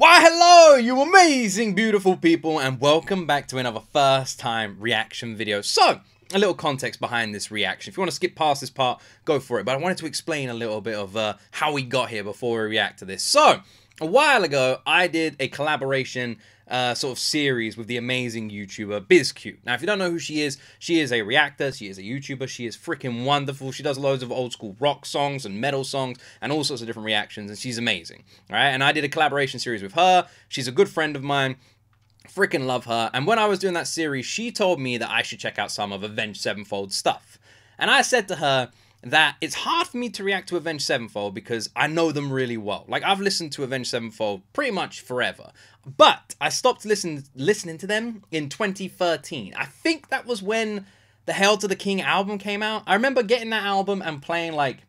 Why hello you amazing beautiful people, and welcome back to another first time reaction video. So, a little context behind this reaction. If you want to skip past this part, go for it. But I wanted to explain a little bit of how we got here before we react to this. So, a while ago, I did a collaboration sort of series with the amazing YouTuber BizCute. Now, if you don't know who she is a reactor, she is a YouTuber, she is freaking wonderful. She does loads of old school rock songs and metal songs and all sorts of different reactions, and she's amazing, all right? And I did a collaboration series with her. She's a good friend of mine. Freaking love her. And when I was doing that series, she told me that I should check out some of Avenged Sevenfold stuff. And I said to her that it's hard for me to react to Avenged Sevenfold because I know them really well. Like, I've listened to Avenged Sevenfold pretty much forever. But I stopped listening to them in 2013. I think that was when the Hail to the King album came out. I remember getting that album and playing like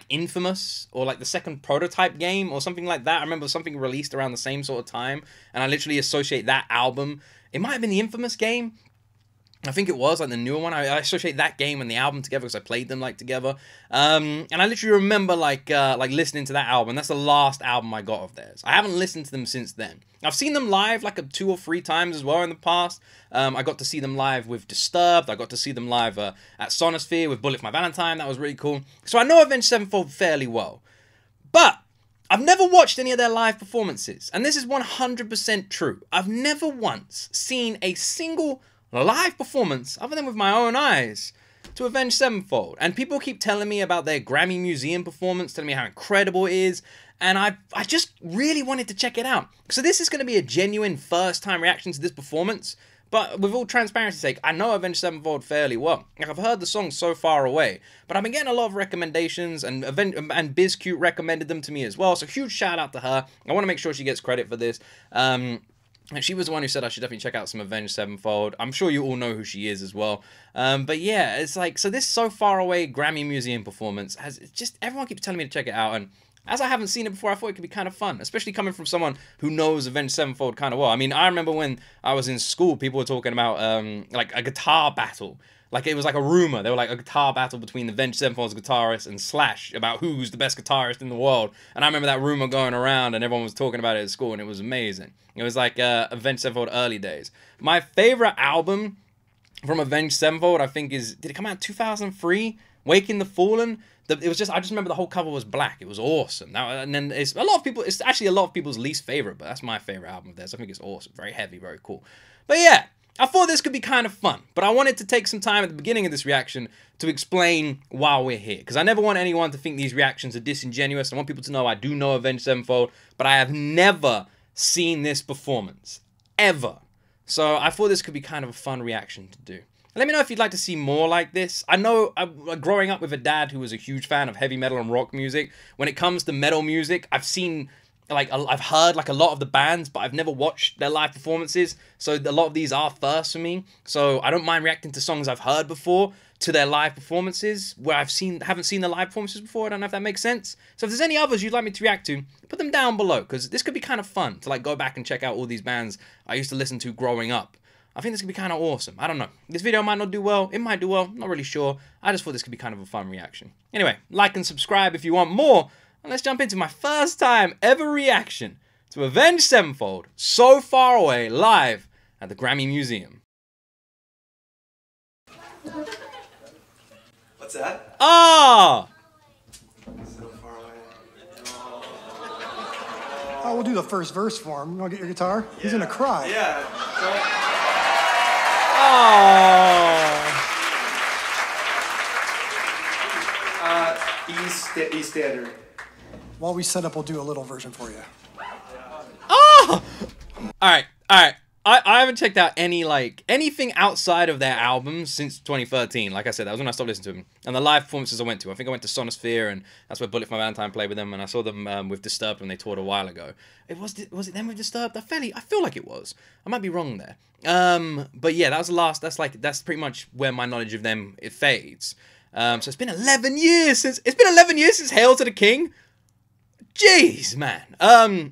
Infamous or like the second Prototype game or something like that. I remember something released around the same sort of time, and I literally associate that album. It might have been the Infamous game. I think it was like the newer one. I associate that game and the album together because I played them like together. And I literally remember like listening to that album. That's the last album I got of theirs. I haven't listened to them since then. I've seen them live like 2 or 3 times as well in the past. I got to see them live with Disturbed. I got to see them live at Sonosphere with Bullet for My Valentine. That was really cool. So I know Avenged Sevenfold fairly well. But I've never watched any of their live performances. And this is 100% true. I've never once seen a single live performance, other than with my own eyes, to Avenged Sevenfold. And people keep telling me about their Grammy Museum performance, telling me how incredible it is, and I just really wanted to check it out. So this is going to be a genuine first-time reaction to this performance, but with all transparency's sake, I know Avenged Sevenfold fairly well. Like, I've heard the songs So Far Away, but I've been getting a lot of recommendations, and BizCute recommended them to me as well, so huge shout out to her. I want to make sure she gets credit for this. And she was the one who said I should definitely check out some Avenged Sevenfold. I'm sure you all know who she is as well. But yeah, it's like, so this So Far Away Grammy Museum performance has just, everyone keeps telling me to check it out. And as I haven't seen it before, I thought it could be kind of fun, especially coming from someone who knows Avenged Sevenfold kind of well. I mean, I remember when I was in school, people were talking about like a guitar battle. Like, it was like a rumor. They were like a guitar battle between the Avenged Sevenfold's guitarist and Slash about who's the best guitarist in the world. And I remember that rumor going around and everyone was talking about it at school, and it was amazing. It was like Avenged Sevenfold early days. My favorite album from Avenged Sevenfold, I think, is, did it come out in 2003? Waking the Fallen? It was just, I just remember the whole cover was black. It was awesome. And then it's actually a lot of people's least favorite, but that's my favorite album of theirs. I think it's awesome. Very heavy, very cool. But yeah, I thought this could be kind of fun, but I wanted to take some time at the beginning of this reaction to explain why we're here, because I never want anyone to think these reactions are disingenuous. I want people to know I do know Avenged Sevenfold, but I have never seen this performance, ever. So I thought this could be kind of a fun reaction to do. Let me know if you'd like to see more like this. I know, growing up with a dad who was a huge fan of heavy metal and rock music, when it comes to metal music, I've heard like a lot of the bands, but I've never watched their live performances. So a lot of these are first for me. So I don't mind reacting to songs I've heard before to their live performances where haven't seen the live performances before. I don't know if that makes sense. So if there's any others you'd like me to react to, put them down below, because this could be kind of fun to like go back and check out all these bands I used to listen to growing up. I think this could be kind of awesome. I don't know. This video might not do well. It might do well. Not really sure. I just thought this could be kind of a fun reaction. Anyway, like and subscribe if you want more. And let's jump into my first time ever reaction to Avenged Sevenfold, So Far Away, live at the Grammy Museum. What's that? Ah! So Far Away. Oh, we'll do the first verse for him. You want to get your guitar? Yeah. He's gonna cry. Yeah. E standard. While we set up, we'll do a little version for you. Oh! Alright. I haven't checked out anything outside of their albums since 2013. Like I said, that was when I stopped listening to them. And the live performances I went to. I think I went to Sonosphere, and that's where Bullet for My Valentine played with them, and I saw them with Disturbed when they toured a while ago. Was it them with Disturbed? I feel like it was. I might be wrong there. But yeah, that was the last. That's pretty much where my knowledge of them fades. So it's been 11 years since Hail to the King. Jeez, man.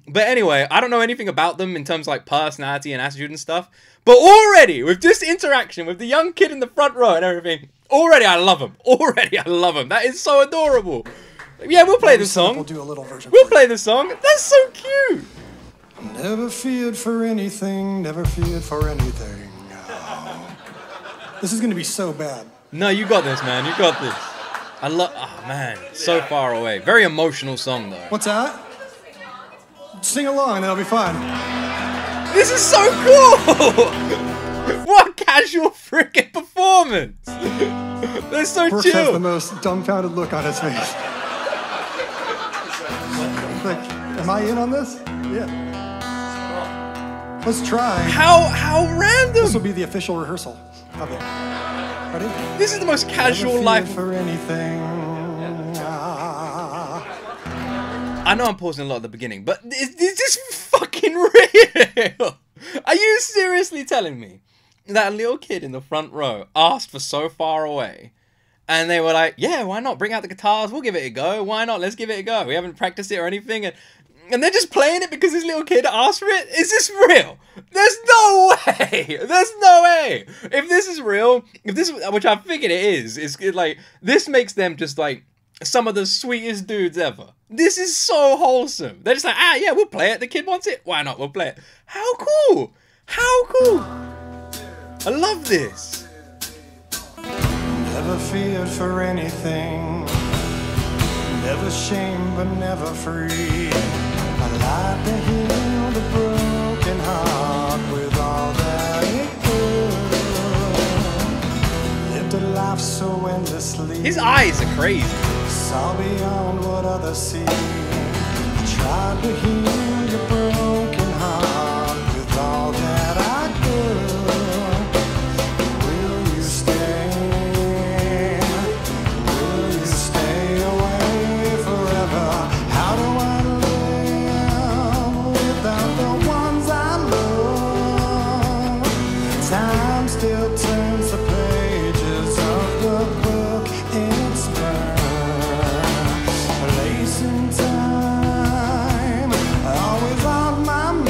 But anyway, I don't know anything about them in terms of like personality and attitude and stuff. But already, with this interaction with the young kid in the front row and everything, already I love him. Already I love him. That is so adorable. Yeah, we'll play the song. We'll do a little version. We'll play the song. That's so cute. Never feared for anything, never feared for anything. This is gonna be so bad. No, you got this, man. You got this. I love. Oh man, so far away. Very emotional song though. What's that? Sing along and it'll be fine. This is so cool. What a casual freaking performance. They're so Brooks has the chill. most dumbfounded look on his face. Like, am I in on this? Yeah. Let's try. How random. This will be the official rehearsal of it. Ready? This is the most casual Never life. feared for anything. I know I'm pausing a lot at the beginning, but is this fucking real? Are you seriously telling me that a little kid in the front row asked for So Far Away, and they were like, yeah, why not? Bring out the guitars, we'll give it a go. Why not? Let's give it a go. We haven't practiced it or anything, and they're just playing it because this little kid asked for it? Is this real? There's no way! There's no way! If this is real, if this, which I figured it is, it's like, this makes them just like some of the sweetest dudes ever. This is so wholesome. They're just like, yeah, we'll play it. The kid wants it. Why not? We'll play it. How cool! How cool! I love this. Never feared for anything. Never shame, but never free. I like to heal the broken heart with all that it could. Lived a life so endlessly. His eyes are crazy. Saw beyond what others see. Tried to heal your broken heart with all that I could. Will you stay? Will you stay away forever? How do I live without the ones I love? Time still turns the pages of the book it's burned. Place and time, always on my mind.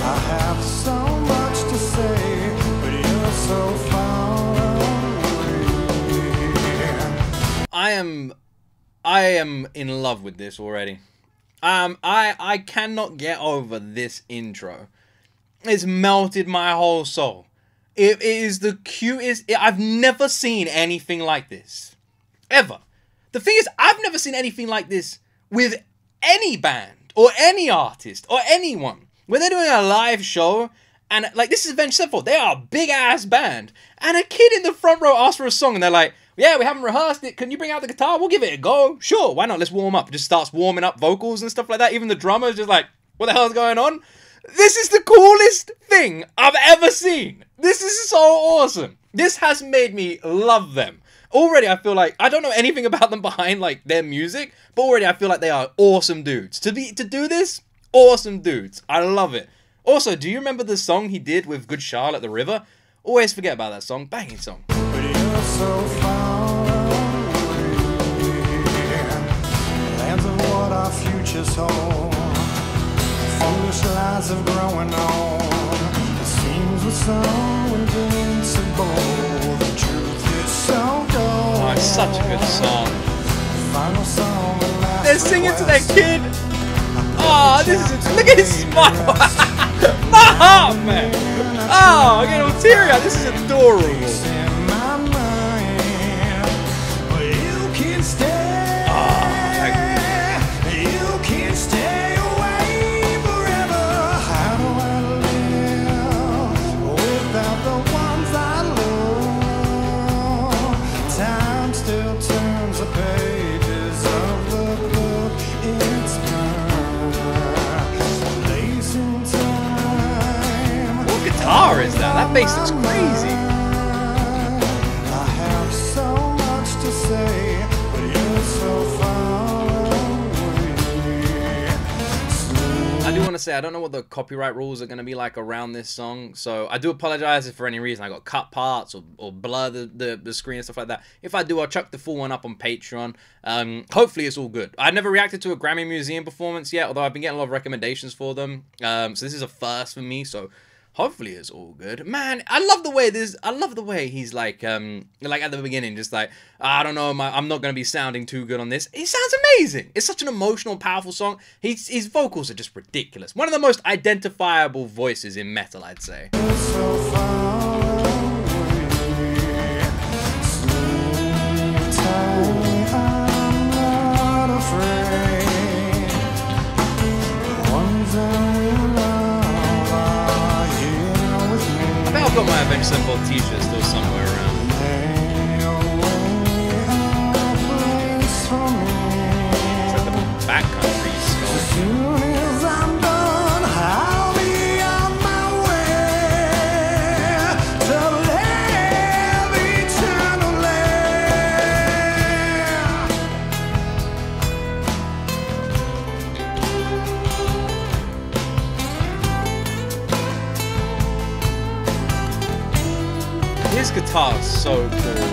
I have so much to say, but you're so far away. I am in love with this already. I cannot get over this intro. It's melted my whole soul. It is the cutest. I've never seen anything like this. Ever. The thing is, I've never seen anything like this with any band or any artist or anyone. When they're doing a live show, and like this is Avenged Sevenfold, they are a big ass band, and a kid in the front row asks for a song, and they're like, yeah, we haven't rehearsed it. Can you bring out the guitar? We'll give it a go. Sure, why not? Let's warm up. It just starts warming up vocals and stuff like that. Even the drummer's just like, what the hell's going on? This is the coolest thing I've ever seen. This is so awesome. This has made me love them. Already, I feel like, I don't know anything about them behind, like, their music, but already I feel like they are awesome dudes. To do this, awesome dudes. I love it. Also, do you remember the song he did with Good Charlotte, The River? Always forget about that song. Banging song. But you're so far away. Lands of what our futures hold. Foolish lies of growing on. It seems we're so invincible. The truth is so dull. Oh, it's such a good song. Final song. They're singing to their kid. Oh, this is look at his smile. My heart, man. Oh, I'm getting all teary. This is adorable. Guitar is that? That bass looks crazy. I have so much to say, but you're so far away. I do want to say I don't know what the copyright rules are going to be like around this song, so I do apologize if for any reason I got cut parts or blur the screen and stuff like that. If I do, I'll chuck the full one up on Patreon. Hopefully it's all good. I've never reacted to a Grammy Museum performance yet, although I've been getting a lot of recommendations for them. So this is a first for me, so Hopefully it's all good. Man, I love the way he's like at the beginning, just like, I don't know, I'm not gonna be sounding too good on this. It sounds amazing. It's such an emotional, powerful song. His vocals are just ridiculous. One of the most identifiable voices in metal, I'd say. So far away, sleep tight, I'm not afraid. The ones I love are here with me. I think I've got my Avenged Sevenfold t-shirt still somewhere around. Lay away a place for me. It's like the backcountry As skull. soon as I'm done, I'll be on my way to live eternally. His guitar's so cool.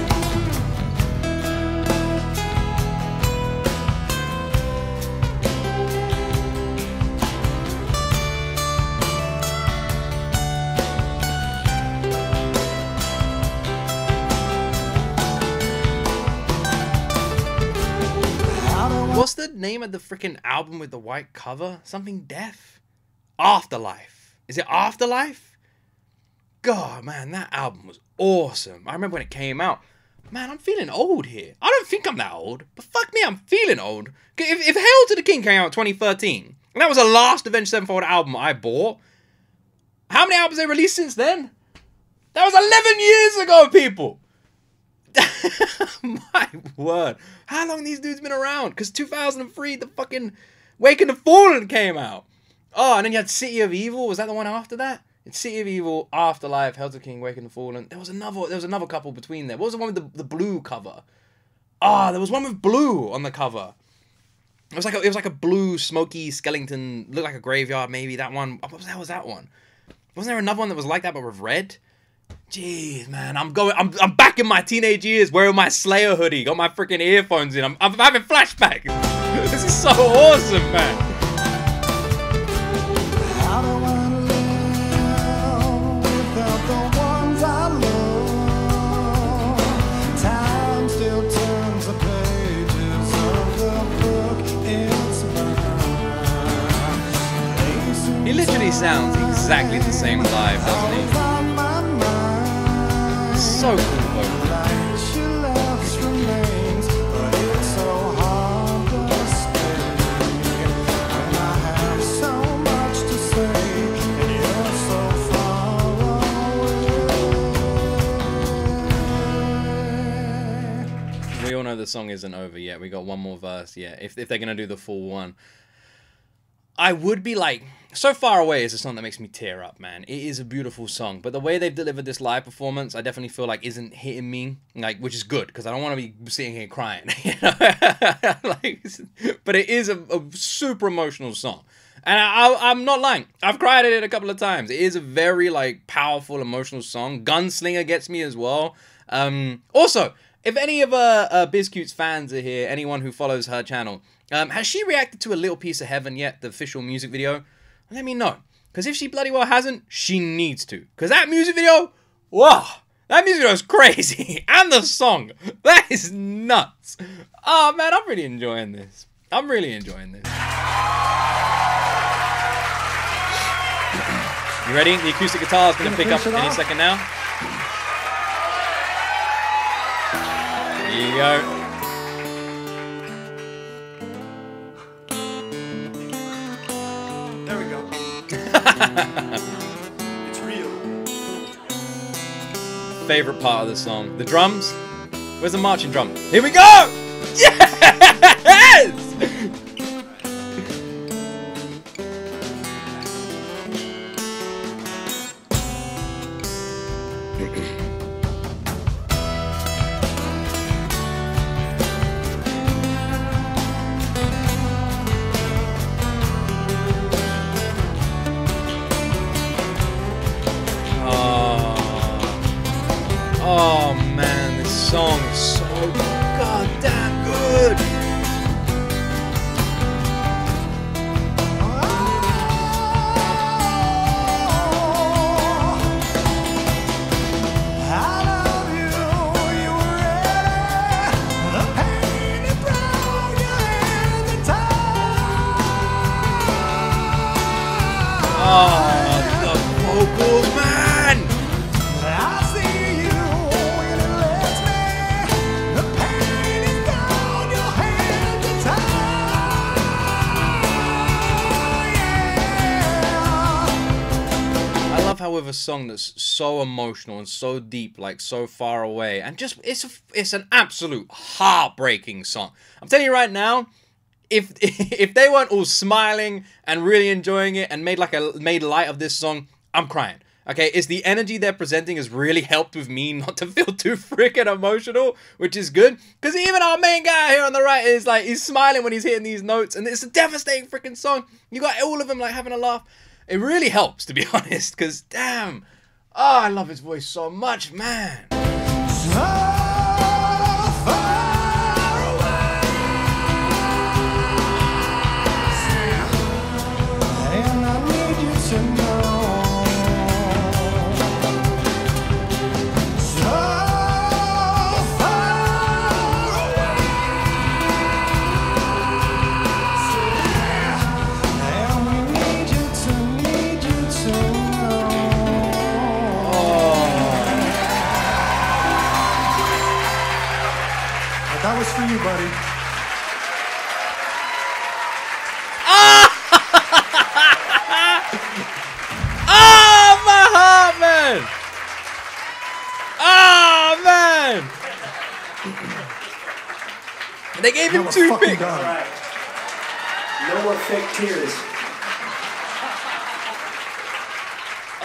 What's the name of the freaking album with the white cover? Something Death? Afterlife. Is it Afterlife? God, man, that album was awesome. I remember when it came out. Man, I'm feeling old here. I don't think I'm that old, but fuck me, I'm feeling old. If Hail to the King came out in 2013, and that was the last Avenged Sevenfold album I bought, how many albums they released since then? That was 11 years ago, people. My word. How long these dudes been around? Because 2003, the fucking Waking the Fallen came out. Oh, and then you had City of Evil. Was that the one after that? It's City of Evil, Afterlife, Hail to the King, Waking the Fallen. There was another couple between there. What was the one with the blue cover? Ah, there was one with blue on the cover. It was like a blue, smoky skeleton, looked like a graveyard, maybe. That one. What the hell was that one? Wasn't there another one that was like that but with red? Jeez, man, I'm back in my teenage years wearing my Slayer hoodie, got my freaking earphones in. I'm having flashbacks. This is so awesome, man. How do I live without the ones I love? Time still turns the pages of the book it's mine. He literally sounds exactly the same live, doesn't he? So cool, though. She left remains, but it's so hard to stay when I have so much to say and you're so far away. We all know the song isn't over yet. We got one more verse yet. If they're gonna do the full one, I would be like, So Far Away is a song that makes me tear up, man. It is a beautiful song, but the way they've delivered this live performance, I definitely feel like isn't hitting me, like, which is good, because I don't want to be sitting here crying, you know? Like, but it is a super emotional song. And I'm not lying. I've cried at it a couple of times. It is a very, like, powerful, emotional song. Gunslinger gets me as well. Also, if any of BizCute's fans are here, anyone who follows her channel, has she reacted to A Little Piece of Heaven yet, the official music video? Let me know. Because if she bloody well hasn't, she needs to. Because that music video, wow, that music video is crazy. And the song, that is nuts. Oh, man, I'm really enjoying this. I'm really enjoying this. You ready? The acoustic guitar is going to pick up any second now. Here you go. There we go. It's real. Favorite part of the song. The drums. Where's the marching drum? Here we go! Yes! Oh man, this song is so goddamn good. Oh, the vocals, man! I see you when it lets me. The pain is gone, your hands are tied. Yeah. I love how with a song that's so emotional and so deep, like so far away, and just it's an absolute heartbreaking song. I'm telling you right now, if they weren't all smiling and really enjoying it and made light of this song, I'm crying. Okay, it's the energy they're presenting has really helped with me not to feel too freaking emotional, which is good. Because even our main guy here on the right is like, he's smiling when he's hitting these notes, and it's a devastating freaking song. You got all of them like having a laugh. It really helps, to be honest, because damn, oh, I love his voice so much, man. So far away. And I need you to know. So far away. And we need you to know. That was for you, buddy. Oh, my heart, man! Oh, man! They gave him Now we're two fucking picks. done. Alright. No more fake tears.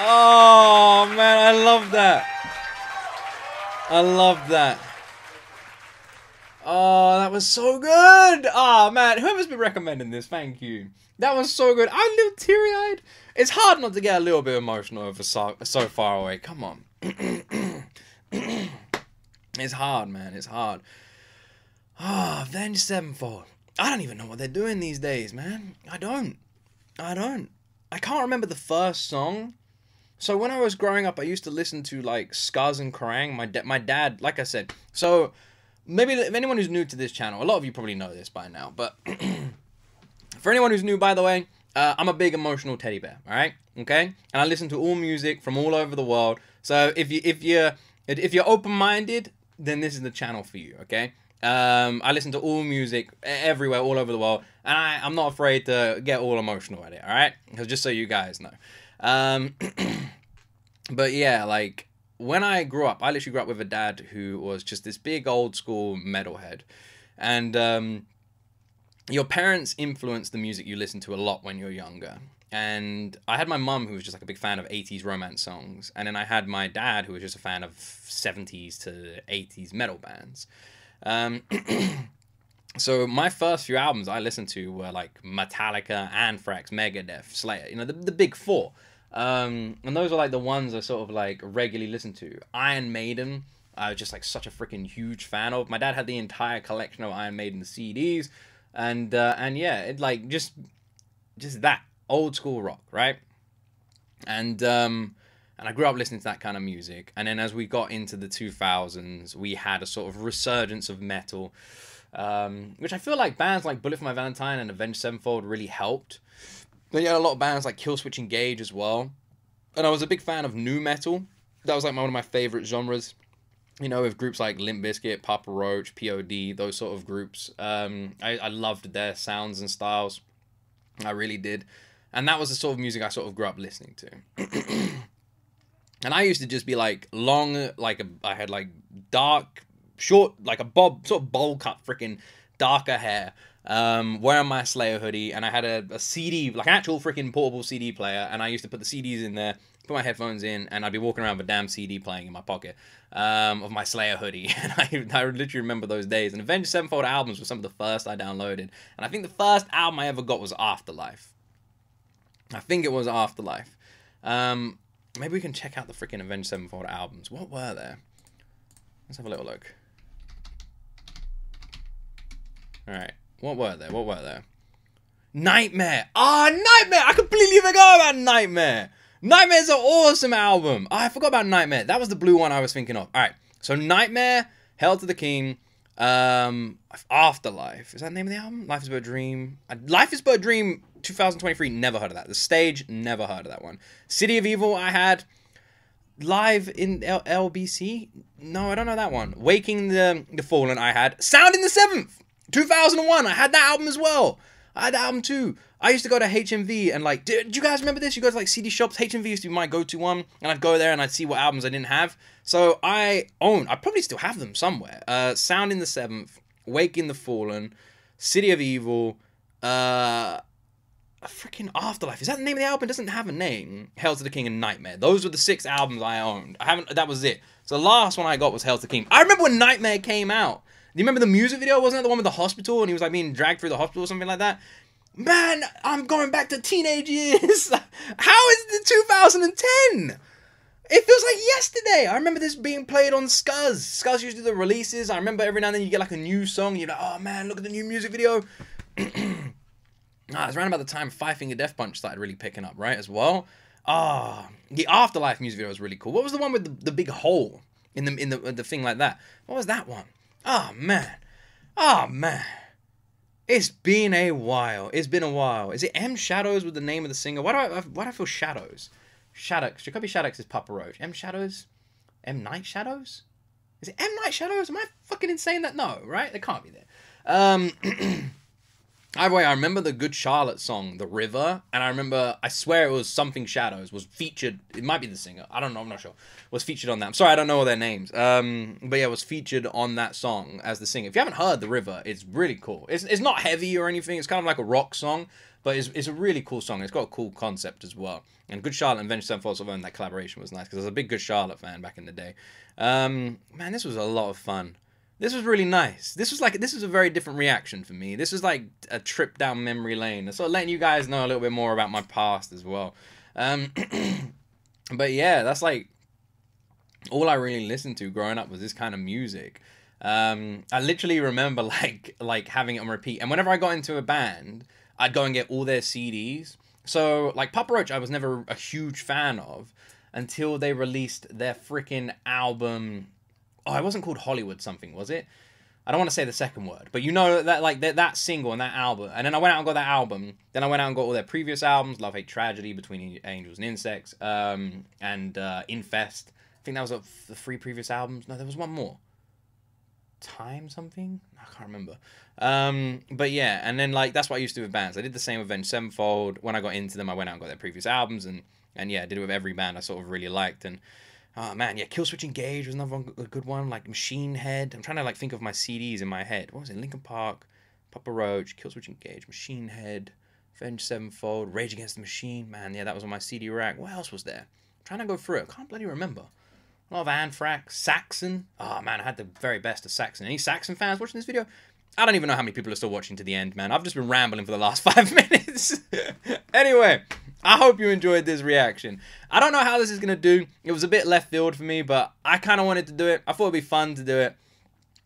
Oh, man, I love that. I love that. Oh, that was so good. Oh, man, whoever's been recommending this, thank you. That was so good. I'm a little teary-eyed. It's hard not to get a little bit emotional over so far away. Come on. It's hard, man. It's hard. Ah, Avenged Sevenfold. I don't even know what they're doing these days, man. I don't. I can't remember the first song. So when I was growing up, I used to listen to like Skuz and Kerrang. My dad, like I said. So maybe if anyone who's new to this channel, a lot of you probably know this by now, but for anyone who's new, by the way, I'm a big emotional teddy bear. All right, okay, and I listen to all music from all over the world. So if you're open-minded, then this is the channel for you. Okay. I listen to all music everywhere, all over the world, and I'm not afraid to get all emotional at it, alright? Because just so you guys know. But yeah, like, when I grew up, I literally grew up with a dad who was just this big old school metalhead. And your parents influence the music you listen to a lot when you're younger. And I had my mum who was just like a big fan of 80s romance songs. And then I had my dad who was just a fan of 70s to 80s metal bands. So my first few albums I listened to were like Metallica, Anthrax, Megadeth, Slayer, you know, the big four. And those are like the ones I sort of like regularly listen to. Iron Maiden, I was just like such a freaking huge fan of. My dad had the entire collection of Iron Maiden CDs, and yeah, it like just that old school rock, right? And I grew up listening to that kind of music. And then as we got into the 2000s, we had a sort of resurgence of metal, which I feel like bands like Bullet for My Valentine and Avenged Sevenfold really helped. Then you had a lot of bands like Killswitch Engage as well. And I was a big fan of nu metal. That was like one of my favorite genres. You know, with groups like Limp Bizkit, Papa Roach, POD, those sort of groups. I loved their sounds and styles. I really did. And that was the sort of music I sort of grew up listening to. And I used to just be like long, like I had like dark, short, like a bob, sort of bowl cut, freaking darker hair, wearing my Slayer hoodie, and I had a CD, like an actual freaking portable CD player, and I used to put the CDs in there, put my headphones in, and I'd be walking around with a damn CD playing in my pocket, of my Slayer hoodie, and I literally remember those days. And Avenged Sevenfold albums were some of the first I downloaded, and I think the first album I ever got was Afterlife. I think it was Afterlife. Maybe we can check out the freaking Avenged Sevenfold albums. What were there? Let's have a little look. Alright. What were there? What were there? Nightmare! Ah, Nightmare! I completely forgot about Nightmare! Nightmare's an awesome album! Oh, I forgot about Nightmare. That was the blue one I was thinking of. Alright. So Nightmare, Hail to the King, Afterlife. Is that the name of the album? Life is But a Dream. Life is But a Dream 2023, never heard of that. The Stage, never heard of that one. City of Evil, I had. Live in LBC? No, I don't know that one. Waking the Fallen, I had. Sound in the Seventh, 2001, I had that album as well. I had that album too. I used to go to HMV and like, do you guys remember this? You go to like CD shops. HMV used to be my go-to one, and I'd go there and I'd see what albums I didn't have. So I probably still have them somewhere. Sound in the Seventh, Waking the Fallen, City of Evil, a freaking Afterlife. Is that the name of the album? It doesn't have a name. Hail to the King and Nightmare. Those were the 6 albums I owned. That was it. So the last one I got was Hail to the King. I remember when Nightmare came out. Do you remember the music video? Wasn't that the one with the hospital? And he was like being dragged through the hospital or something like that? Man, I'm going back to teenage years. How is it 2010? It feels like yesterday. I remember this being played on Scuzz. Scuzz used to do the releases. I remember every now and then you get like a new song. You're like, oh man, look at the new music video. It's around about the time Five Finger Death Punch started really picking up, right, as well. The Afterlife music video was really cool. What was the one with the big hole in the thing like that? What was that one? Oh man. It's been a while. It's been a while. Is it M Shadows with the name of the singer? Why do I feel Shadows? Shadows. Jacoby Shaddix is Papa Roach. M Shadows? M Night Shadows? Is it M Night Shadows? Am I fucking insane that? No, right? They can't be there. Either way, I remember the Good Charlotte song, The River, and I swear it was Something Shadows, was featured, it might be the singer, I don't know, I'm not sure, was featured on that. I'm sorry, I don't know all their names, but yeah, it was featured on that song as the singer. If you haven't heard The River, it's really cool. It's not heavy or anything, it's kind of like a rock song, but it's a really cool song. It's got a cool concept as well. And Good Charlotte and Avenged Sevenfold sort of that collaboration was nice, because I was a big Good Charlotte fan back in the day. Man, this was a lot of fun. This was really nice. This was a very different reaction for me. This was like a trip down memory lane. So letting you guys know a little bit more about my past as well. But yeah, that's like all I really listened to growing up was this kind of music. I literally remember like having it on repeat. And whenever I got into a band, I'd go and get all their CDs. So like Papa Roach, I was never a huge fan of until they released their freaking album. Oh, it wasn't called Hollywood something, was it? I don't want to say the second word, but you know that like that single and that album. And then I went out and got that album. Then I went out and got all their previous albums, Love, Hate, Tragedy, Between Angels and Insects, and Infest. I think that was the 3 previous albums. No, there was one more. Time something? I can't remember. But yeah, and then like that's what I used to do with bands. I did the same with Avenged Sevenfold. When I got into them, I went out and got their previous albums, and yeah, I did it with every band I sort of really liked. And oh man, yeah, Killswitch Engage was another one, a good one. Like Machine Head. I'm trying to like think of my CDs in my head. What was it? Linkin Park, Papa Roach, Killswitch Engage, Machine Head, Avenged Sevenfold, Rage Against the Machine. Man, yeah, that was on my CD rack. What else was there? I'm trying to go through it. I can't bloody remember. A lot of Anthrax, Saxon. Oh man, I had the very best of Saxon. Any Saxon fans watching this video? I don't even know how many people are still watching to the end, man. I've just been rambling for the last 5 minutes. Anyway, I hope you enjoyed this reaction. I don't know how this is going to do. It was a bit left field for me, but I kind of wanted to do it. I thought it'd be fun to do it.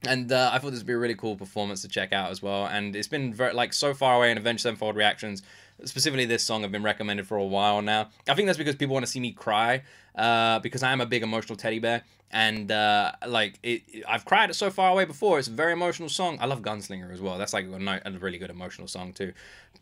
And I thought this would be a really cool performance to check out as well. And it's been very, like, so far away in Avenged Sevenfold reactions. Specifically, this song have been recommended for a while now. I think that's because people want to see me cry, because I am a big emotional teddy bear. And I've cried it so far away before. It's a very emotional song. I love Gunslinger as well. That's like a really good emotional song too.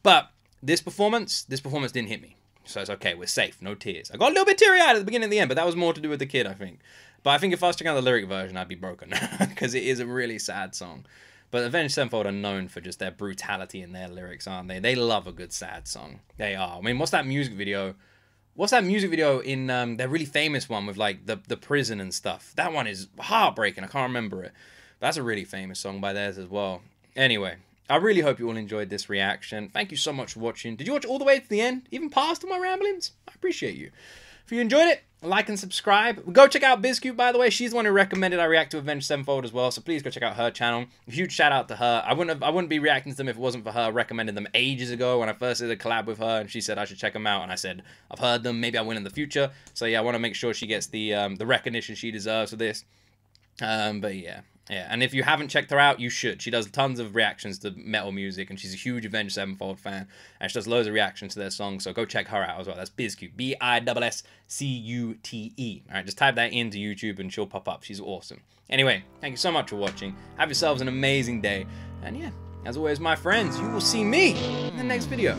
But this performance didn't hit me. So it's okay. We're safe. No tears. I got a little bit teary-eyed at the beginning and the end, but that was more to do with the kid, I think. But I think if I was checking out the lyric version, I'd be broken because it is a really sad song. But Avenged Sevenfold are known for just their brutality in their lyrics, aren't they? They love a good sad song. They are. I mean, what's that music video? What's that music video in their really famous one with like the prison and stuff? That one is heartbreaking. I can't remember it. But that's a really famous song by theirs as well. Anyway, I really hope you all enjoyed this reaction. Thank you so much for watching. Did you watch all the way to the end? Even past all my ramblings? I appreciate you. If you enjoyed it, like and subscribe. Go check out BizCute, by the way. She's the one who recommended I react to Avenged Sevenfold as well, so please go check out her channel. A huge shout out to her. I wouldn't be reacting to them if it wasn't for her recommending them ages ago when I first did a collab with her, and she said I should check them out, and I said I've heard them, maybe I will in the future. So yeah, I want to make sure she gets the recognition she deserves for this. But yeah. Yeah, and if you haven't checked her out, you should. She does tons of reactions to metal music, and she's a huge Avenged Sevenfold fan, and she does loads of reactions to their songs, so go check her out as well. That's BizCute, B-I-S-S-C-U-T-E. All right, just type that into YouTube, and she'll pop up. She's awesome. Anyway, thank you so much for watching. Have yourselves an amazing day, and yeah, as always, my friends, you will see me in the next video.